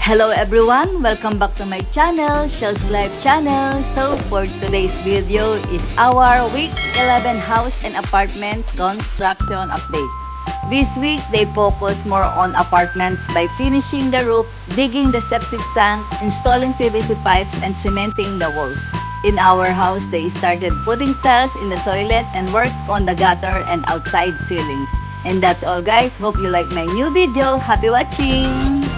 Hello everyone! Welcome back to my channel, Shells Life channel. So for today's video is our week 11 house and apartments construction update. This week, they focus more on apartments by finishing the roof, digging the septic tank, installing PVC pipes, and cementing the walls. In our house, they started putting tiles in the toilet and worked on the gutter and outside ceiling. And that's all guys. Hope you like my new video. Happy watching!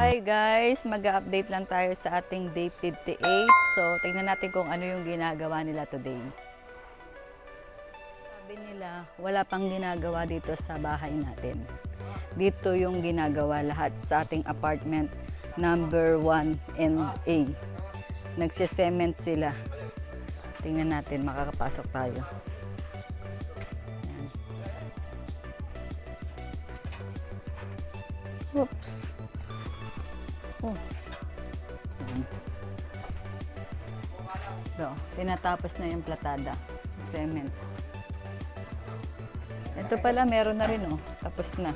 Hi guys, mag-update lang tayo sa ating day 58. So, tingnan natin kung ano yung ginagawa nila today. Sabi nila, wala pang ginagawa dito sa bahay natin. Dito yung ginagawa lahat sa ating apartment number 1 and A. Nagse-cement sila. Tingnan natin, makakapasok tayo. Ayan. Oops. Oh. Do, tinatapos na yung platada, cement. Ito pala meron na rin oh, tapos na.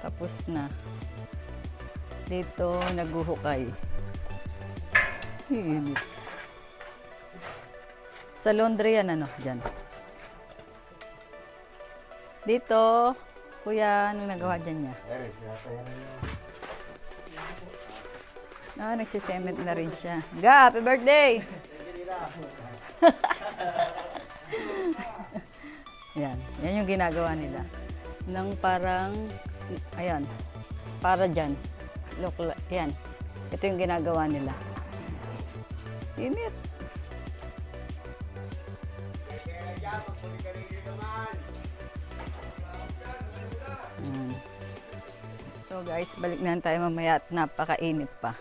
Tapos na. Dito naghuhukay. Sa laundry yan ano, diyan. Dito, kuya, anong nagawa dyan niya? Ah, nagsisement na rin siya. Ga, happy birthday! Yan. Yan yung ginagawa nila. Nang parang, ayan, para dyan. Look, yan. Ito yung ginagawa nila. Init. So guys, balik na tayo mamaya at napakainit pa.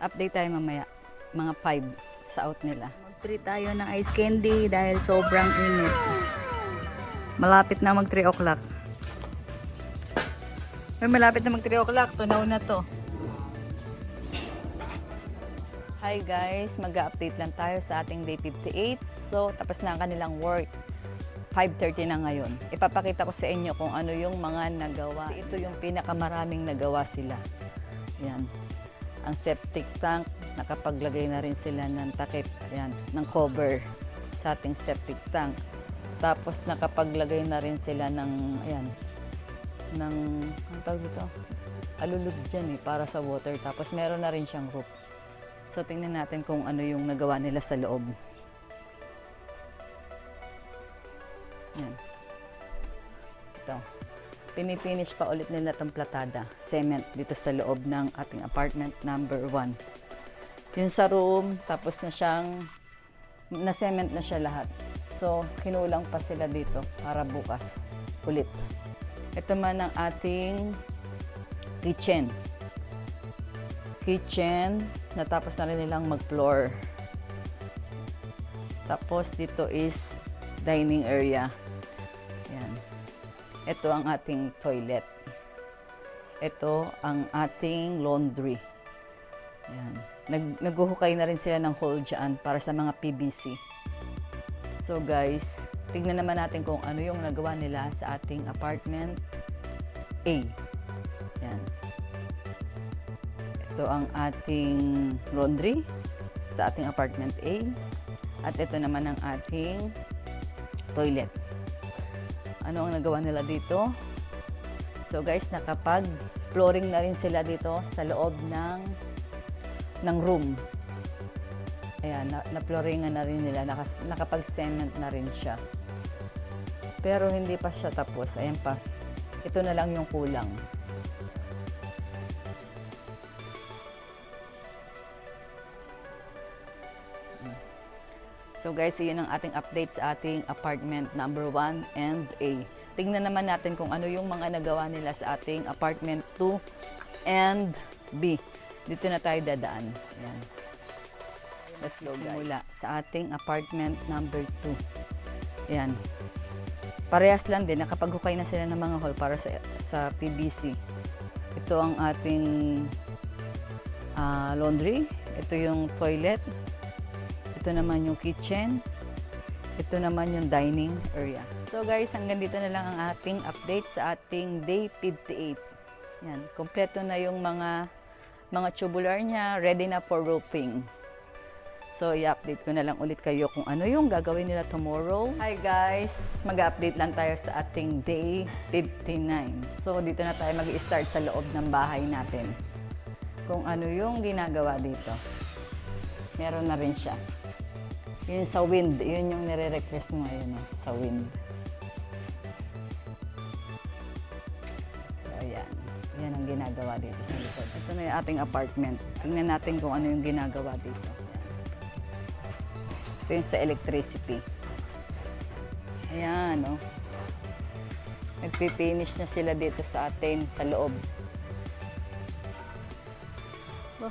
Update tayo mamaya, mga 5 sa out nila. Mag-treat tayo ng ice candy dahil sobrang init. Malapit na mag 3 o'clock. Malapit na mag 3 o'clock, tunaw na to. Hi guys, mag-update lang tayo sa ating day 58. So, tapos na ang kanilang work. 5:30 na ngayon. Ipapakita ko sa inyo kung ano yung mga nagawa. Kasi ito yung pinakamaraming nagawa sila. Yan. Ang septic tank, nakapaglagay na rin sila ng takip, yan, ng cover sa ating septic tank. Tapos nakapaglagay na rin sila ng, ayan, ng, ang tawag dito? Alulod dyan para sa water. Tapos meron na rin siyang roof. So tingnan natin kung ano yung nagawa nila sa loob. Yan. Ito. Pinipinish pa ulit nila itong platada, cement, dito sa loob ng ating apartment number 1. Yun sa room, tapos na siyang, na-cement na siya lahat. So, kinulang pa sila dito para bukas ulit. Ito man ang ating kitchen. Kitchen, natapos na rin nilang mag-floor. Tapos, dito is dining area. Yan. Ito ang ating toilet. Ito ang ating laundry. Yan. Naghuhukay na rin sila ng hole dyan para sa mga PVC. So guys, tignan naman natin kung ano yung nagawa nila sa ating apartment A. Yan. Ito ang ating laundry sa ating apartment A. At ito naman ang ating toilet. Ano ang nagawa nila dito? So guys, nakapag-flooring na rin sila dito sa loob ng room. Ayan, na-flooringan na rin nila, nakapag-cement na rin siya. Pero hindi pa siya tapos. Ayan pa. Ito na lang yung kulang. So guys, yun ang ating update sa ating apartment number 1 and A. Tingnan naman natin kung ano yung mga nagawa nila sa ating apartment 2 and B. Dito na tayo dadaan. Ayan. Let's go guys. Mula sa ating apartment number 2. Ayan. Parehas lang din, nakapaghukay na sila ng mga hall para sa PVC. Ito ang ating laundry. Ito yung toilet. Ito naman yung kitchen. Ito naman yung dining area. So guys, hanggang dito na lang ang ating update sa ating day 58. Yan, kompleto na yung mga tubular niya, ready na for roofing. So i-update ko na lang ulit kayo kung ano yung gagawin nila tomorrow. Hi guys, mag-update lang tayo sa ating day 59. So dito na tayo mag-i-start sa loob ng bahay natin. Kung ano yung ginagawa dito. Meron na rin siya. Yun sa wind, yun yung nire-request mo ngayon, sa wind. So, ayan. Yan ang ginagawa dito sa likod. Ito na yung ating apartment. Tingnan natin kung ano yung ginagawa dito. Ayan. Ito yung sa electricity. Ayan, oh. Nagpipinish na sila dito sa atin, sa loob. Oh.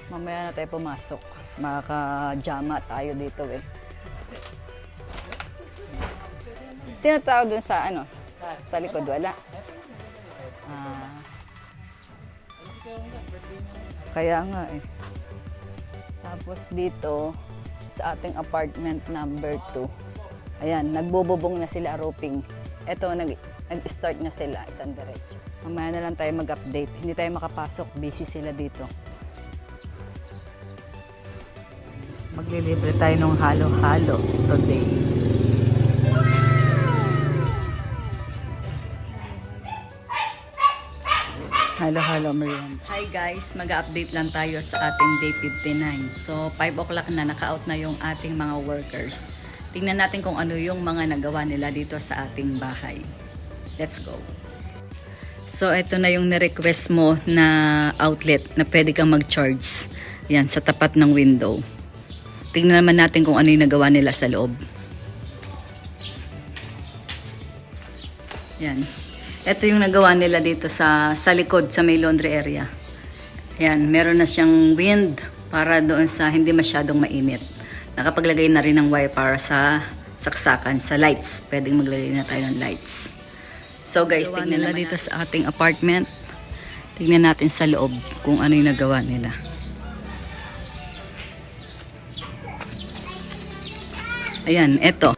Mamaya na tayo pumasok. Makaka-jama tayo dito eh. Sino tao dun sa ano? Sa likod? Wala. Kaya nga eh. Tapos dito, sa ating apartment number 2. Ayan, nagbububong na sila roofing. Ito, nag-start na sila, isang diretso. Mamaya na lang tayo mag-update. Hindi tayo makapasok, busy sila dito. Maglilibre tayo ng halo-halo today. Halo-halo merienda. Hi guys, mag-update lang tayo sa ating day 59. So 5 o'clock na, naka-out na yung ating mga workers. Tingnan natin kung ano yung mga nagawa nila dito sa ating bahay. Let's go. So ito na yung na-request mo na outlet na pwede kang mag-charge. Yan, sa tapat ng window. Tingnan naman natin kung ano yung nagawa nila sa loob. Yan. Ito yung nagawa nila dito sa likod, sa may laundry area. Yan, meron na siyang wind para doon sa hindi masyadong mainit. Nakapaglagay na rin ng wire para sa saksakan, sa lights. Pwedeng maglagay na tayo ng lights. So guys, tingnan nila dito sa ating apartment. Tingnan natin sa loob kung ano yung nagawa nila. Ayan, eto.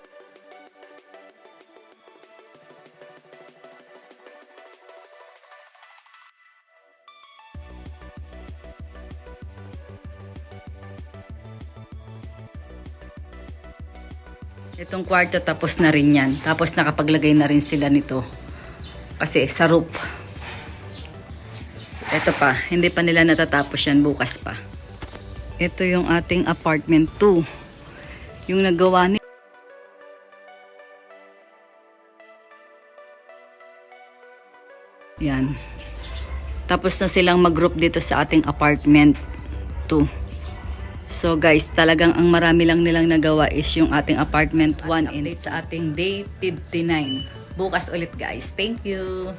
Itong kwarto tapos na rin yan. Tapos nakapaglagay na rin sila nito. Kasi sa roof. Ito pa, hindi pa nila natatapos yan, bukas pa. Ito yung ating apartment 2. Yung nagawa nila. Yan. Tapos na silang mag-group dito sa ating apartment 2. So guys, talagang ang marami lang nilang nagawa is yung ating apartment 1 and update sa ating day 59. Bukas ulit guys. Thank you!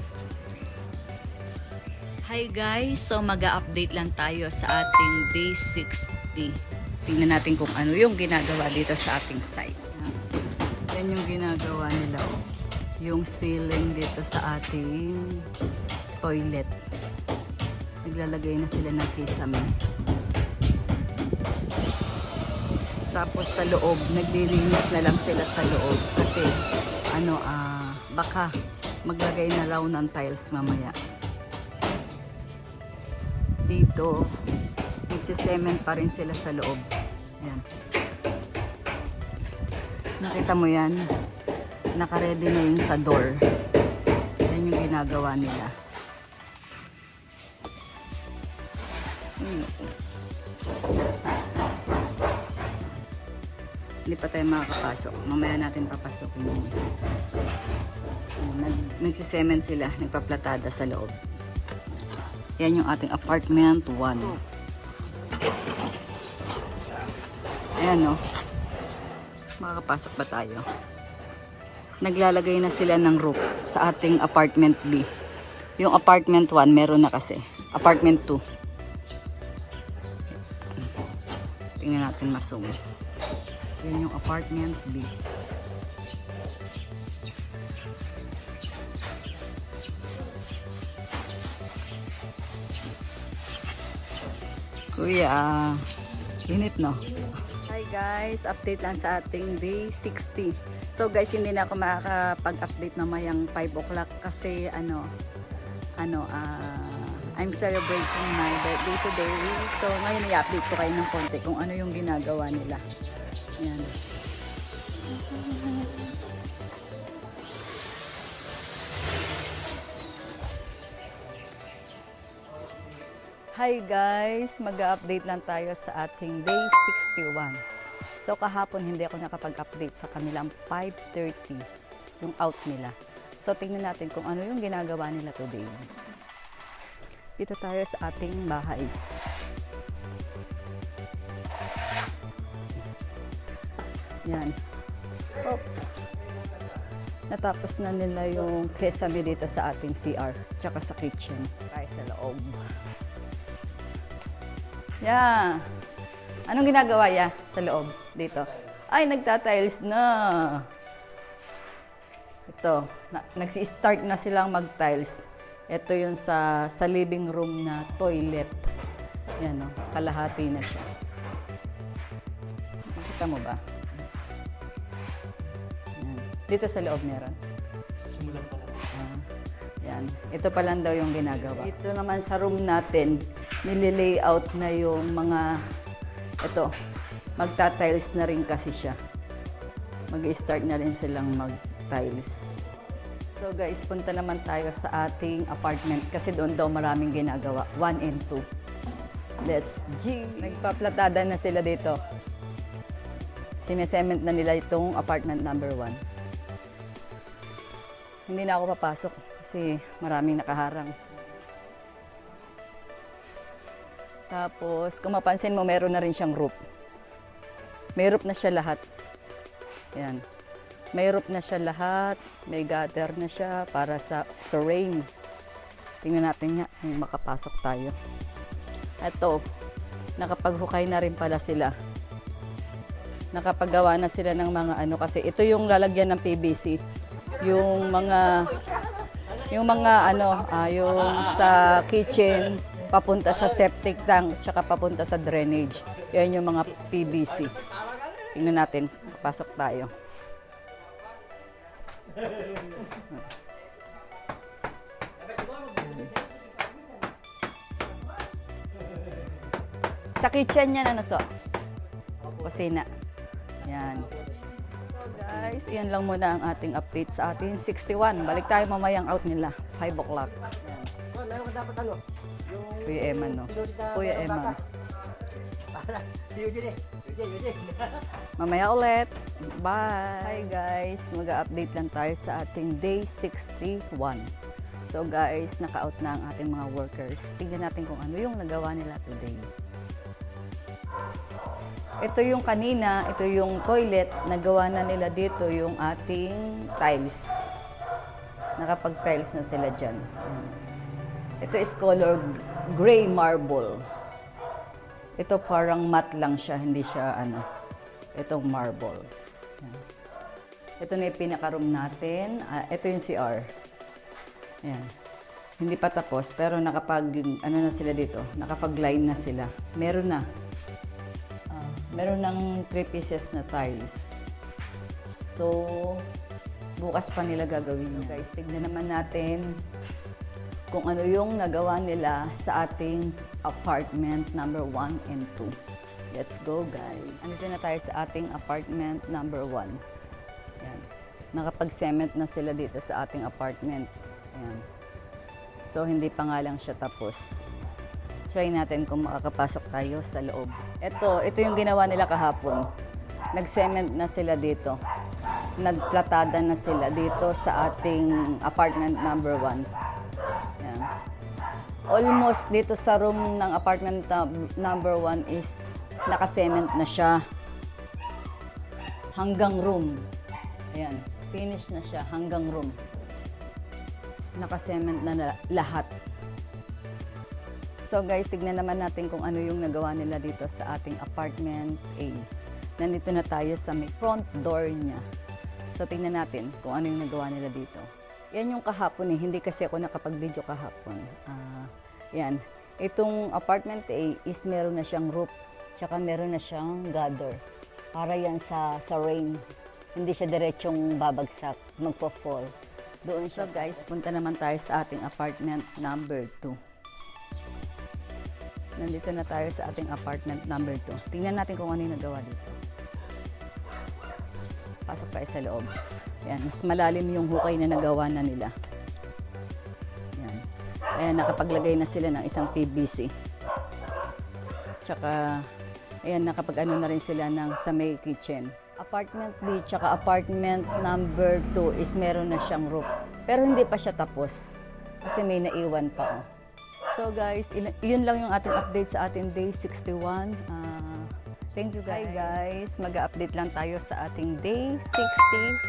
Hi guys! So mag-update lang tayo sa ating day 60. Tingnan natin kung ano yung ginagawa dito sa ating site. Yan yung ginagawa nila. Yung ceiling dito sa ating toilet. Naglalagay na sila ng kisame. Tapos sa loob, naglilinis na lang sila sa loob. Kasi baka maglagay na raw ng tiles mamaya. Dito, nagsisement pa rin sila sa loob. Yan. Nakita mo yan? Naka-ready na yung sa door. Yan yung ginagawa nila. Hindi pa tayo makakapasok. Mamaya natin papasokin yun. Nagsisement sila, nagpaplatada sa loob. Yan yung ating apartment 1. Ayan no. Makakapasok ba tayo? Naglalagay na sila ng roof sa ating apartment B. Yung apartment 1 meron na kasi. Apartment 2. Tingnan natin masung. Yan yung apartment B. Kuya, init no? Hi guys, update lang sa ating day 60. So guys, hindi na ako makakapag-update mamayang 5 o'clock kasi I'm celebrating my birthday today. So ngayon i-update ko kayo ng konti kung ano yung ginagawa nila. Yan. Hi guys! Mag-update lang tayo sa ating day 61. So kahapon hindi ako nakapag-update sa kanilang 5:30 yung out nila. So tingnan natin kung ano yung ginagawa nila today. Dito tayo sa ating bahay. Yan. Oops. Natapos na nila yung kesame dito sa ating CR tsaka sa kitchen. Tayo sa loob. Yeah. Anong ginagawa ya sa loob dito? Ay, nagtatiles na. Ito, nagsi-start na silang mag-tiles. Ito yung sa living room na toilet. Yan o, kalahati na siya. Nakita mo ba? Yan. Dito sa loob meron. Simulan pa lang. Yan. Ito pa lang daw yung ginagawa. Ito naman sa room natin, nililayout na yung mga, ito, magta-tiles na rin kasi siya. Mag-start na rin silang mag-tiles. So guys, punta naman tayo sa ating apartment kasi doon daw maraming ginagawa. 1 and 2. Let's G! Nagpaplatada na sila dito. Sinesement na nila itong apartment number 1. Hindi na ako papasok kasi maraming nakaharang. Tapos, kung mapansin mo, meron na rin siyang roof. May roof na siya lahat. Yan. May roof na siya lahat. May gutter na siya para sa rain. Tingnan natin nga kung makapasok tayo. Ito, nakapaghukay na rin pala sila. Nakapagawa na sila ng mga kasi ito yung lalagyan ng PVC. Yung sa kitchen, papunta sa septic tank, tsaka papunta sa drainage. Yan yung mga PVC. Tingnan natin, pasok tayo. Sa kitchen yan, kusina. Yan. So guys, iyan lang muna ang ating update sa ating 61. Balik tayo mamayang out nila, 5 o'clock. Kuya Eman, no? Kuya Eman. Mamaya ulit. Bye! Hi guys! Mag-update lang tayo sa ating day 61. So guys, naka-out na ang ating mga workers. Tingnan natin kung ano yung nagawa nila today. Ito yung kanina, ito yung toilet. Nagawa na nila dito yung ating tiles. Nakapag-tiles na sila dyan. Ito is color gray marble. Ito parang matte lang siya, hindi siya itong marble. Yan. Ito na yung pinaka-room natin. Ito yung CR. Ayan. Hindi pa tapos, pero na sila dito, nakapag-line na sila. Meron na. Meron ng 3 pieces na tiles. So, bukas pa nila gagawin. So guys, tignan naman natin kung ano yung nagawa nila sa ating apartment number 1 and 2. Let's go guys! Andito na tayo sa ating apartment number 1. Yan. Nakapag-cement na sila dito sa ating apartment. Yan. So, hindi pa nga lang siya tapos. Try natin kung makakapasok tayo sa loob. Ito yung ginawa nila kahapon. Nag-cement na sila dito. Nagplatada na sila dito sa ating apartment number 1. Yan. Almost dito sa room ng apartment number 1 is naka-cement na siya. Hanggang room. Ayan, finish na siya hanggang room. Naka-cement na lahat. So guys, tignan naman natin kung ano yung nagawa nila dito sa ating apartment A. Nandito na tayo sa may front door niya. So tignan natin kung ano yung nagawa nila dito. Yan yung kahapon hindi kasi ako nakapag-video kahapon. Yan. Itong apartment A is meron na siyang roof, tsaka meron na siyang gutter. Para yan sa rain. Hindi siya diretsong babagsak, magpo-fall. Doon siya guys, punta naman tayo sa ating apartment number 2. Nandito na tayo sa ating apartment number 2. Tingnan natin kung ano yung nagawa dito. Pasok tayo sa loob. Ayan, mas malalim yung hukay na nagawa na nila. Ayan. Ayan, nakapaglagay na sila ng isang PVC. Tsaka, ayan, nakapag-ano na rin sila ng sa may kitchen. Apartment B, tsaka apartment number 2 is meron na siyang roof. Pero hindi pa siya tapos. Kasi may naiwan pa. Oh. So guys, yun lang yung ating update sa ating day 61. Thank you guys. Hi guys, mag-update lang tayo sa ating day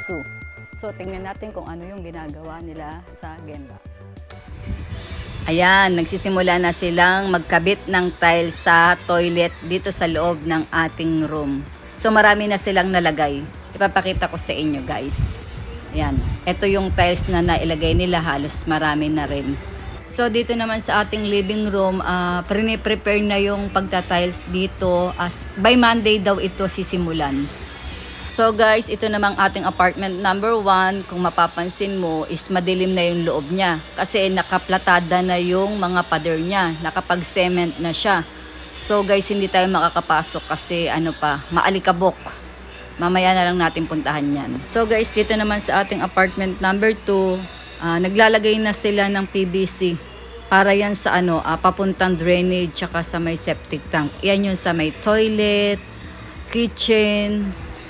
62. So tingnan natin kung ano yung ginagawa nila sa Genda. Ayan, nagsisimula na silang magkabit ng tiles sa toilet dito sa loob ng ating room. So marami na silang nalagay. Ipapakita ko sa inyo guys. Ayan, ito yung tiles na nailagay nila, halos marami na rin. So dito naman sa ating living room, prepare na yung pagta-tiles dito. By Monday daw ito sisimulan. So guys, ito namang ating apartment number 1. Kung mapapansin mo is madilim na yung loob niya. Kasi nakaplatada na yung mga pader niya. Nakapag-cement na siya. So guys, hindi tayo makakapasok kasi maalikabok. Mamaya na lang natin puntahan yan. So guys, dito naman sa ating apartment number 2, naglalagay na sila ng PVC para yan sa papuntang drainage tsaka sa may septic tank. Yan yung sa may toilet, kitchen.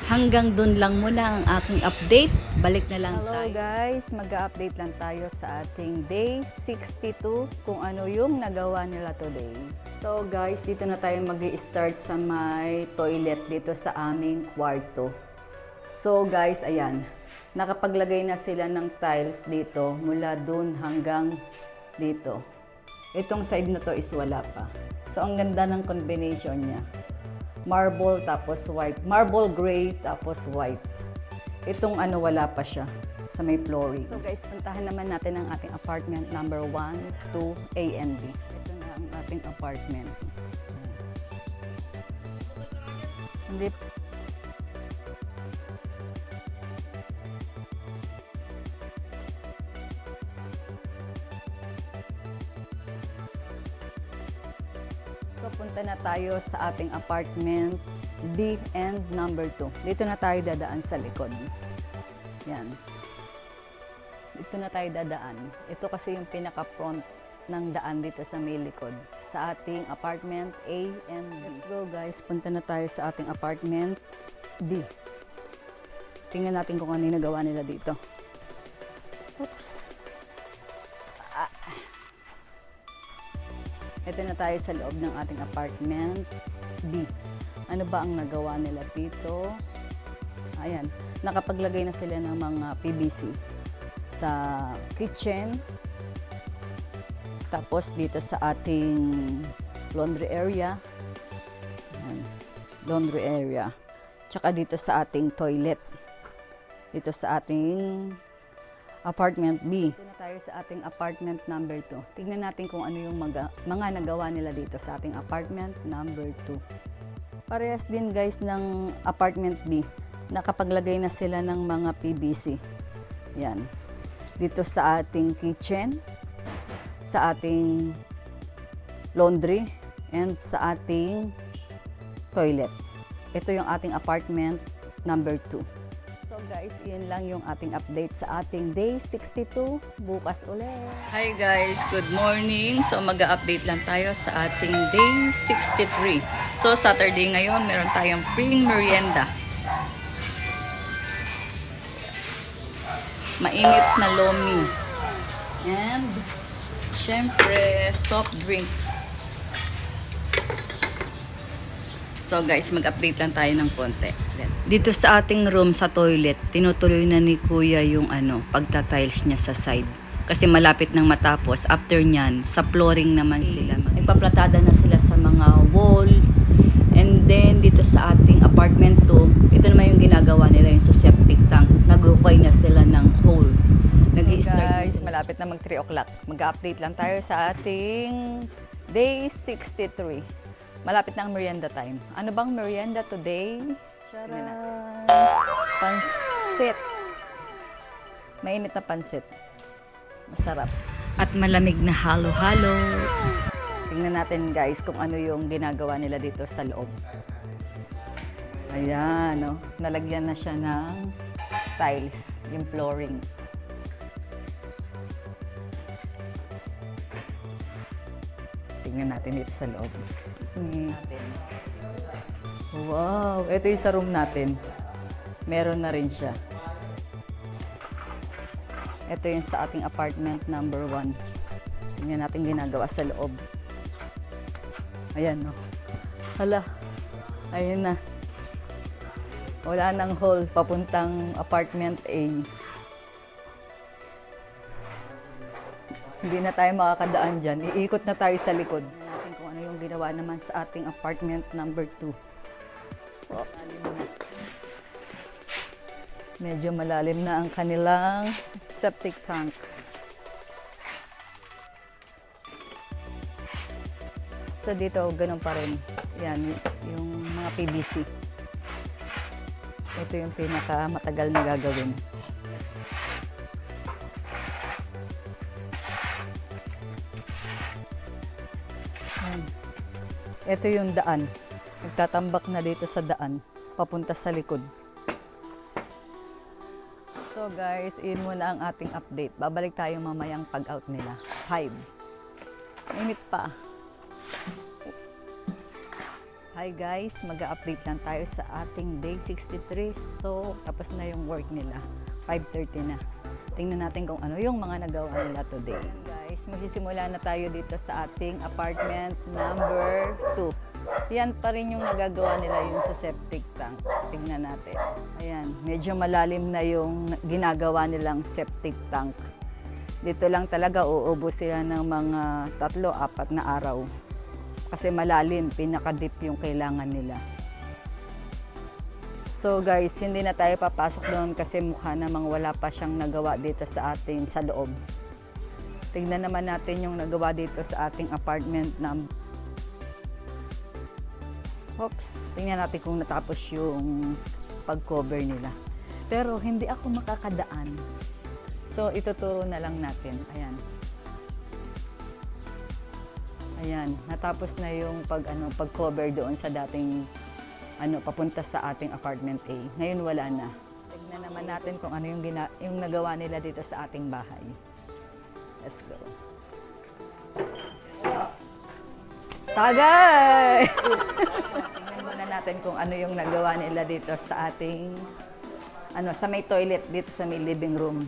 Hanggang dun lang muna ang aking update. Balik na lang tayo. Hello guys, mag-update lang tayo sa ating day 62 kung ano yung nagawa nila today. So guys, dito na tayo mag-i-start sa may toilet dito sa aming kwarto. So guys, ayan. Nakapaglagay na sila ng tiles dito mula dun hanggang dito. Itong side na to is wala pa. So ang ganda ng combination niya. Marble tapos white. Marble gray tapos white. Itong wala pa siya sa may flooring. So guys, puntahan naman natin ang ating apartment number 1, 2, A and B. Ito na ang ating apartment. Hindi So, punta na tayo sa ating apartment B and number 2. Dito na tayo dadaan sa likod. Yan. Dito na tayo dadaan. Ito kasi yung pinaka-front ng daan dito sa may likod. Sa ating apartment A and B. Let's go guys. Punta na tayo sa ating apartment B. Tingnan natin kung ano yung nagawa nila dito. Oops. Ito na tayo sa loob ng ating apartment B. Ano ba ang nagawa nila dito? Ayan, nakapaglagay na sila ng mga PVC sa kitchen. Tapos dito sa ating laundry area. Ayan, laundry area. Tsaka dito sa ating toilet. Dito sa ating apartment B. Dito na tayo sa ating apartment number 2. Tignan natin kung ano yung mga nagawa nila dito sa ating apartment number 2. Parehas din guys ng apartment B. Nakapaglagay na sila ng mga PVC. Yan. Dito sa ating kitchen, sa ating laundry, and sa ating toilet. Ito yung ating apartment number 2. So guys, yun lang yung ating update sa ating day 62. Bukas ulit. Hi guys, good morning. So mag-update lang tayo sa ating day 63. So Saturday ngayon, meron tayong free merienda. Mainit na lomi. And syempre, soft drinks. So guys, mag-update lang tayo ng konti. Dito sa ating room sa toilet, tinutuloy na ni Kuya yung pagta-tiles niya sa side. Kasi malapit nang matapos. After nyan, sa flooring naman sila. Nagpaplatada na sila sa mga wall. And then, dito sa ating apartment 2, ito naman yung ginagawa nila yung sa septic tank. Nag-ukay na sila ng hole. Guys, malapit na mag 3 o'clock. Mag-update lang tayo sa ating day 63. Malapit na ang merienda time. Ano bang merienda today? Charan! Pansit. Mainit na pansit. Masarap. At malamig na halo-halo. Tingnan natin guys kung ano yung ginagawa nila dito sa loob. Ayan, no? Nalagyan na siya ng tiles, yung flooring. Tingnan natin dito sa loob. Wow! Ito yung sa room natin. Meron na rin siya. Ito yung sa ating apartment number 1. Tingnan natin ginagawa sa loob. Ayan, no? Hala. Ayun na. Wala nang hall papuntang apartment A. Hindi na tayo makakadaan dyan. Iikot na tayo sa likod. Tingnan natin kung ano yung ginawa naman sa ating apartment number 2. Oops. Medyo malalim na ang kanilang septic tank. So dito, ganun pa rin. Yan, yung mga PVC. Ito yung pinakamatagal na gagawin. Ito yung daan. Nagtatambak na dito sa daan, papunta sa likod. So guys, yun muna ang ating update. Babalik tayo mamayang pag-out nila. 5. Init pa. Hi guys, mag-update lang tayo sa ating day 63. So, tapos na yung work nila. 5:30 na. Tingnan natin kung ano yung mga nagawa nila today. Guys, magsisimula na tayo dito sa ating apartment number 2. Yan pa rin yung nagagawa nila yung sa septic tank. Tingnan natin. Ayan, medyo malalim na yung ginagawa nilang septic tank. Dito lang talaga uubos sila ng mga 3-4 na araw. Kasi malalim, pinaka-deep yung kailangan nila. So guys, hindi na tayo papasok doon kasi mukha namang wala pa siyang nagawa dito sa atin sa loob. Tingnan naman natin yung nagawa dito sa ating apartment na... Oops, tingnan natin kung natapos yung pag-cover nila. Pero hindi ako makakadaan. So ituturo na lang natin. Ayan. Ayan, natapos na yung pag-cover doon sa dating papunta sa ating apartment A. Ngayon wala na. Tignan naman natin kung ano yung nagawa nila dito sa ating bahay. Let's go. Tagay! Tignan muna natin kung ano yung nagawa nila dito sa ating sa may toilet dito sa may living room.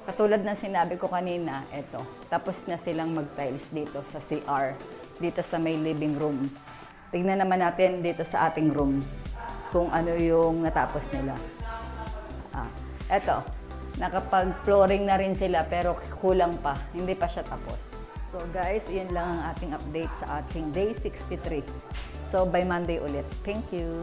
Katulad ng sinabi ko kanina, eto, tapos na silang mag-tiles dito sa CR, dito sa may living room. Tignan naman natin dito sa ating room kung ano yung natapos nila. Eto, nakapag-flooring na rin sila pero kulang pa, hindi pa siya tapos. So guys, yun lang ang ating update sa ating day 63. So by Monday ulit. Thank you!